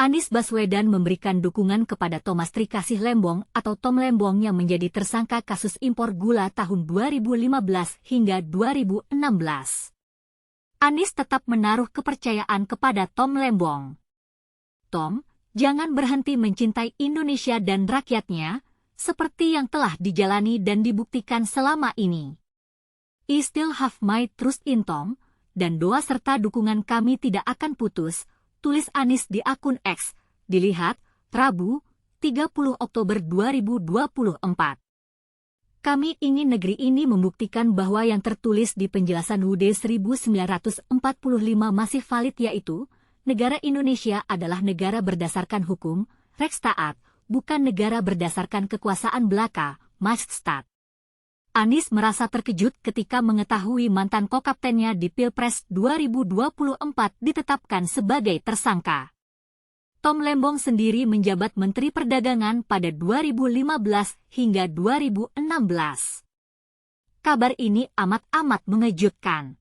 Anies Baswedan memberikan dukungan kepada Thomas Trikasih Lembong atau Tom Lembong yang menjadi tersangka kasus impor gula tahun 2015 hingga 2016. Anies tetap menaruh kepercayaan kepada Tom Lembong. Tom, jangan berhenti mencintai Indonesia dan rakyatnya, seperti yang telah dijalani dan dibuktikan selama ini. I still have my trust in Tom, dan doa serta dukungan kami tidak akan putus, tulis Anies di akun X, dilihat, Rabu, 30 Oktober 2024. Kami ingin negeri ini membuktikan bahwa yang tertulis di penjelasan UUD 1945 masih valid, yaitu, negara Indonesia adalah negara berdasarkan hukum, Rechtsstaat, bukan negara berdasarkan kekuasaan belaka, Machtsstaat. Anies merasa terkejut ketika mengetahui mantan kokaptennya di Pilpres 2024 ditetapkan sebagai tersangka. Tom Lembong sendiri menjabat Menteri Perdagangan pada 2015 hingga 2016. Kabar ini amat-amat mengejutkan.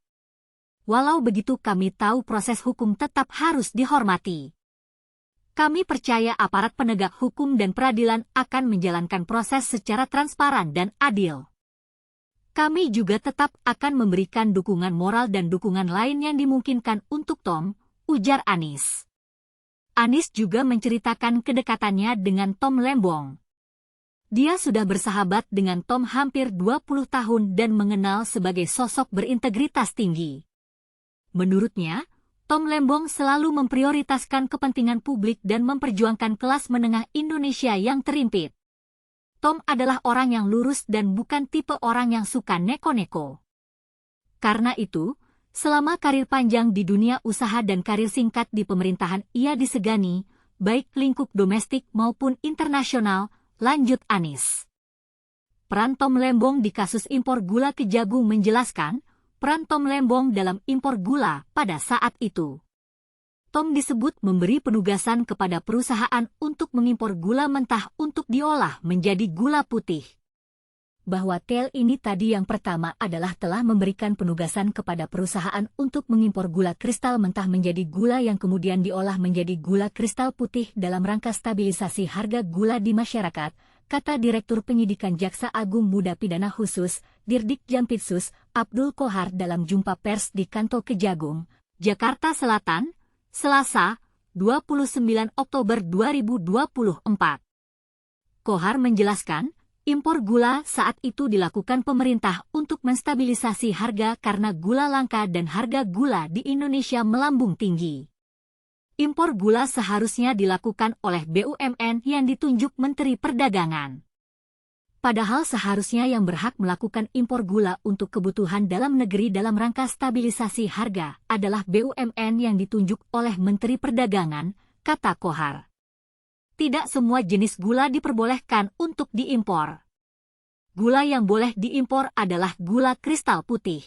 Walau begitu kami tahu proses hukum tetap harus dihormati. Kami percaya aparat penegak hukum dan peradilan akan menjalankan proses secara transparan dan adil. Kami juga tetap akan memberikan dukungan moral dan dukungan lain yang dimungkinkan untuk Tom, ujar Anies. Anies juga menceritakan kedekatannya dengan Tom Lembong. Dia sudah bersahabat dengan Tom hampir 20 tahun dan mengenal sebagai sosok berintegritas tinggi. Menurutnya, Tom Lembong selalu memprioritaskan kepentingan publik dan memperjuangkan kelas menengah Indonesia yang terimpit. Tom adalah orang yang lurus dan bukan tipe orang yang suka neko-neko. Karena itu, selama karir panjang di dunia usaha dan karir singkat di pemerintahan ia disegani, baik lingkup domestik maupun internasional, lanjut Anies. Peran Tom Lembong di kasus impor gula Kejagung menjelaskan, peran Tom Lembong dalam impor gula pada saat itu. Tom disebut memberi penugasan kepada perusahaan untuk mengimpor gula mentah untuk diolah menjadi gula putih. Bahwa tel ini tadi yang pertama adalah telah memberikan penugasan kepada perusahaan untuk mengimpor gula kristal mentah menjadi gula yang kemudian diolah menjadi gula kristal putih dalam rangka stabilisasi harga gula di masyarakat, kata Direktur Penyidikan Jaksa Agung Muda Pidana Khusus, Dirdik Jampitsus, Abdul Kohar dalam jumpa pers di Kantor Kejagung, Jakarta Selatan, Selasa, 29 Oktober 2024. Kohar menjelaskan, impor gula saat itu dilakukan pemerintah untuk menstabilisasi harga karena gula langka dan harga gula di Indonesia melambung tinggi. Impor gula seharusnya dilakukan oleh BUMN yang ditunjuk Menteri Perdagangan. Padahal seharusnya yang berhak melakukan impor gula untuk kebutuhan dalam negeri dalam rangka stabilisasi harga adalah BUMN yang ditunjuk oleh Menteri Perdagangan, kata Kohar. Tidak semua jenis gula diperbolehkan untuk diimpor. Gula yang boleh diimpor adalah gula kristal putih.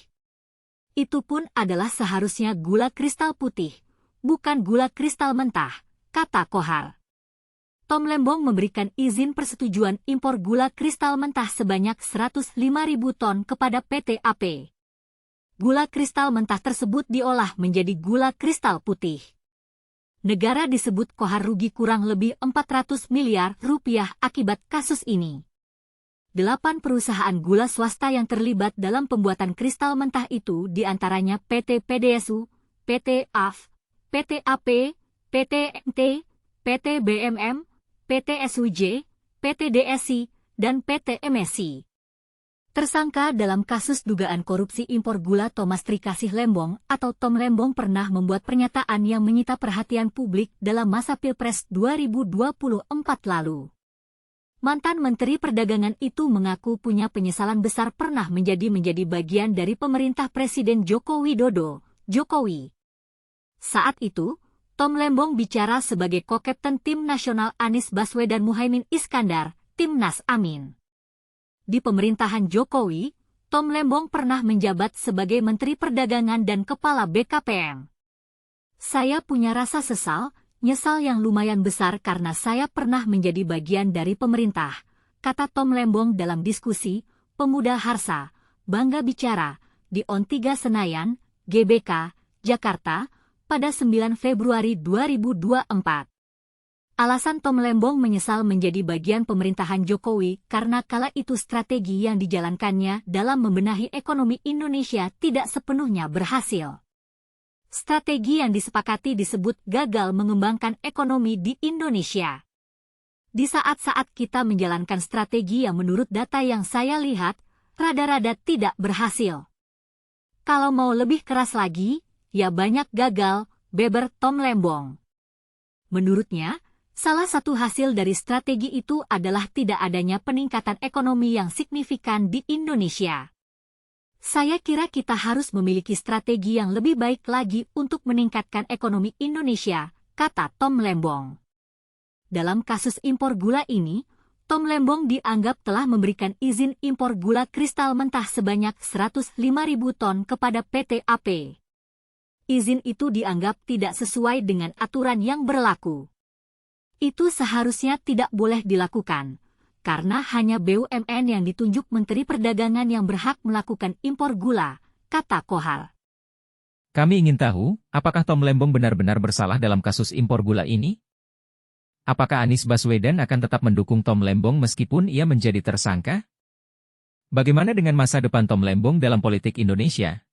Itu pun adalah seharusnya gula kristal putih, bukan gula kristal mentah, kata Kohar. Tom Lembong memberikan izin persetujuan impor gula kristal mentah sebanyak 105.000 ton kepada PT AP. Gula kristal mentah tersebut diolah menjadi gula kristal putih. Negara disebut Kohar rugi kurang lebih 400 miliar rupiah akibat kasus ini. 8 perusahaan gula swasta yang terlibat dalam pembuatan kristal mentah itu diantaranya PT PDSU, PT AF, PT AP, PT MT, PT BMM, PT SUJ, PT DSI, dan PT MSI. Tersangka dalam kasus dugaan korupsi impor gula Thomas Trikasih Lembong atau Tom Lembong pernah membuat pernyataan yang menyita perhatian publik dalam masa Pilpres 2024 lalu. Mantan Menteri Perdagangan itu mengaku punya penyesalan besar pernah menjadi bagian dari pemerintah Presiden Joko Widodo, Jokowi. Saat itu, Tom Lembong bicara sebagai kokapten tim nasional Anies Baswedan Muhaimin Iskandar, Timnas Amin. Di pemerintahan Jokowi, Tom Lembong pernah menjabat sebagai Menteri Perdagangan dan Kepala BKPM. Saya punya rasa nyesal yang lumayan besar karena saya pernah menjadi bagian dari pemerintah, kata Tom Lembong dalam diskusi Pemuda Harsa, Bangga Bicara, di On3 Senayan, GBK, Jakarta, pada 9 Februari 2024. Alasan Tom Lembong menyesal menjadi bagian pemerintahan Jokowi karena kala itu strategi yang dijalankannya dalam membenahi ekonomi Indonesia tidak sepenuhnya berhasil. Strategi yang disepakati disebut gagal mengembangkan ekonomi di Indonesia. Di saat-saat kita menjalankan strategi yang menurut data yang saya lihat, rada-rada tidak berhasil. Kalau mau lebih keras lagi, ya banyak gagal, beber Tom Lembong. Menurutnya, salah satu hasil dari strategi itu adalah tidak adanya peningkatan ekonomi yang signifikan di Indonesia. Saya kira kita harus memiliki strategi yang lebih baik lagi untuk meningkatkan ekonomi Indonesia, kata Tom Lembong. Dalam kasus impor gula ini, Tom Lembong dianggap telah memberikan izin impor gula kristal mentah sebanyak 105.000 ton kepada PT AP. Izin itu dianggap tidak sesuai dengan aturan yang berlaku. Itu seharusnya tidak boleh dilakukan, karena hanya BUMN yang ditunjuk Menteri Perdagangan yang berhak melakukan impor gula, kata Kohar. Kami ingin tahu, apakah Tom Lembong benar-benar bersalah dalam kasus impor gula ini? Apakah Anies Baswedan akan tetap mendukung Tom Lembong meskipun ia menjadi tersangka? Bagaimana dengan masa depan Tom Lembong dalam politik Indonesia?